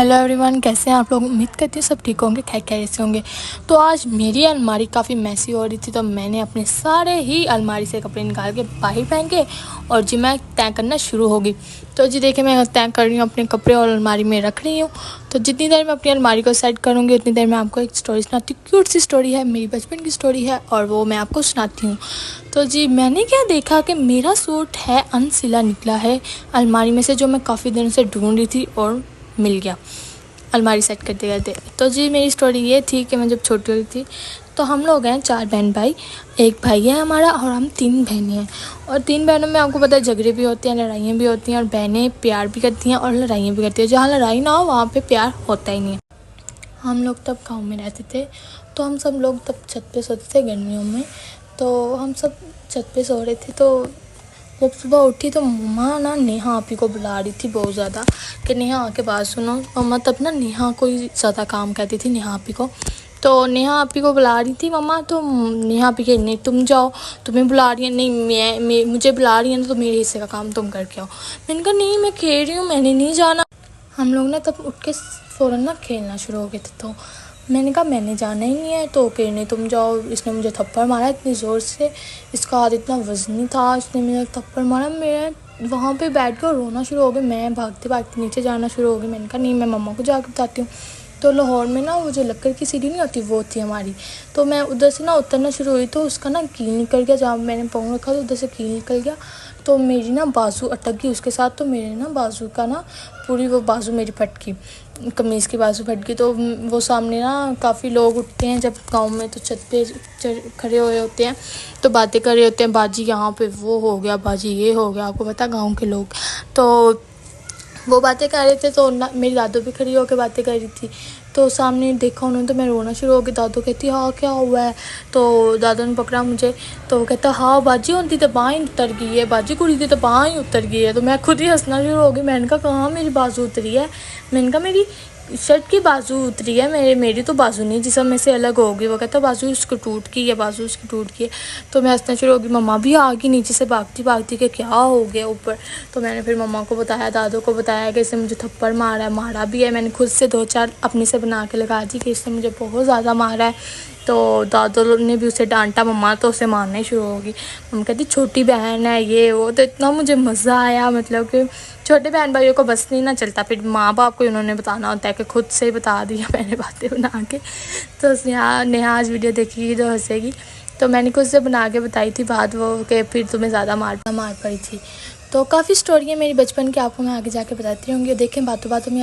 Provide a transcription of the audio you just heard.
Hello everyone, कैसे हैं आप लोग। उम्मीद करती हूँ सब ठीक होंगे, खैर खैरियत से होंगे। तो आज मेरी अलमारी काफ़ी मैसी हो रही थी, तो मैंने अपने सारे ही अलमारी से कपड़े निकाल के बाहर फेंके और जी मैं तय करना शुरू हो गई। तो जी देखिए, मैं तय कर रही हूँ, अपने कपड़े और अलमारी में रख रही हूँ। तो जितनी देर मैं अपनी अलमारी को सेट करूँगी उतनी देर मैं आपको एक स्टोरी सुनाती हूँ। क्यूट सी स्टोरी है, मेरी बचपन की स्टोरी है और वो मैं आपको सुनाती हूँ। तो जी मैंने क्या देखा कि मेरा सूट है अनसिला निकला है अलमारी में से, जो मैं काफ़ी दिनों से ढूंढ रही थी और मिल गया अलमारी सेट करते करते। तो जी मेरी स्टोरी ये थी कि मैं जब छोटी हुई थी तो हम लोग हैं 4 बहन भाई, एक भाई है हमारा और हम 3 बहनें हैं। और 3 बहनों में आपको पता है झगड़े भी होते हैं, लड़ाइयाँ भी होती हैं, और बहनें प्यार भी करती हैं और लड़ाइयाँ भी करती हैं। जहाँ लड़ाई ना हो वहाँ पे प्यार होता ही नहीं है। हम लोग तब गाँव में रहते थे, तो हम सब लोग तब छत पे सोते थे गर्मियों में। तो हम सब छत पे सो रहे थे, तो जब सुबह उठी तो मम्मा ना नेहा आपी को बुला रही थी बहुत ज़्यादा कि नेहा आके बात सुनो। मम्मा तब ना नेहा को ही ज़्यादा काम कहती थी, नेहा आपी को। तो नेहा आपी को बुला रही थी मम्मा, तो नेहा आपी कही नहीं तुम जाओ, तुम्हें बुला रही है। नहीं मैं मुझे बुला रही है ना, तो मेरे हिस्से का काम तुम करके आओ। मैंने कहा नहीं मैं खेल रही हूँ, मैंने नहीं जाना। हम लोग ना तब उठ के फ़ौरन ना खेलना शुरू हो गए थे। तो मैंने कहा मैंने जाना ही नहीं है, तो कह नहीं तुम जाओ। इसने मुझे थप्पड़ मारा इतनी ज़ोर से, इसका हाथ इतना वज़नी था, इसने मुझे थप्पड़ मारा। मैं वहाँ पे बैठ कर रोना शुरू हो गई, मैं भागते भागते नीचे जाना शुरू हो गई। मैंने कहा नहीं मैं मम्मा को जाकर बताती हूँ। तो लाहौर में ना वो जो लकड़ की सीढ़ी नहीं होती वो थी हमारी। तो मैं उधर से ना उतरना शुरू हुई, तो उसका ना कील निकल गया, जहाँ मैंने पाँव रखा तो उधर से कील निकल गया। तो मेरी ना बाजू अटक गई उसके साथ, तो मेरे ना बाजू का ना पूरी वो बाजू मेरी फट गई, कमीज़ की बाजू फट गई। तो वो सामने ना काफ़ी लोग उठते हैं जब गांव में, तो छत पे खड़े हुए होते हैं, तो बातें कर रहे होते हैं, बाजी यहाँ पे वो हो गया, बाजी ये हो गया। आपको पता गांव के लोग, तो वो बातें कर रहे थे। तो ना मेरी दादू भी खड़ी होकर बातें कर रही थी। तो सामने देखा उन्होंने, तो मैं रोना शुरू हो गई। दादू कहती हाँ क्या हुआ है। तो दादू ने पकड़ा मुझे, तो वो कहता हाँ बाजी होती तो बाँह ही उतर गई है, बाजी कुड़ी थी तो बाँह ही उतर गई है। तो मैं खुद ही हंसना शुरू हो गई। मैंने कहा कहाँ मेरी बाजू उतरी है। मैंने कहा मेरी शर्ट की बाजू उतरी है, मेरी तो बाजू नहीं जिसम में से अलग होगी। वो कहता बाजू उसको टूट गई है, बाजू उसकी टूट गई है। तो मैं हंसना शुरू हो गई। मम्मा भी आ गई नीचे से भागती भागती कि क्या हो गया ऊपर। तो मैंने फिर मम्मा को बताया, दादू को बताया कि इसने मुझे थप्पड़ मारा भी है। मैंने खुद से 2-4 अपने से बना के लगा दी कि इसने मुझे बहुत ज़्यादा मारा है। तो दादू ने भी उसे डांटा, मम्मा तो उसे मारना ही शुरू होगी। मम्मी कहती छोटी बहन है ये वो। तो इतना मुझे मज़ा आया, मतलब कि छोटे बहन भाइयों को बस नहीं ना चलता, फिर माँ बाप को उन्होंने बताना होता है कि खुद से ही बता दिया मैंने बातें बना के। तो नेहा आज वीडियो देखेगी तो हंसेगी। तो मैंने खुद से बना के बताई थी बात वो कि फिर तुम्हें ज़्यादा मार पड़ी थी। तो काफ़ी स्टोरी है मेरी बचपन की, आपको मैं आगे जाके बताती रहूँगी। देखें बातों बातों में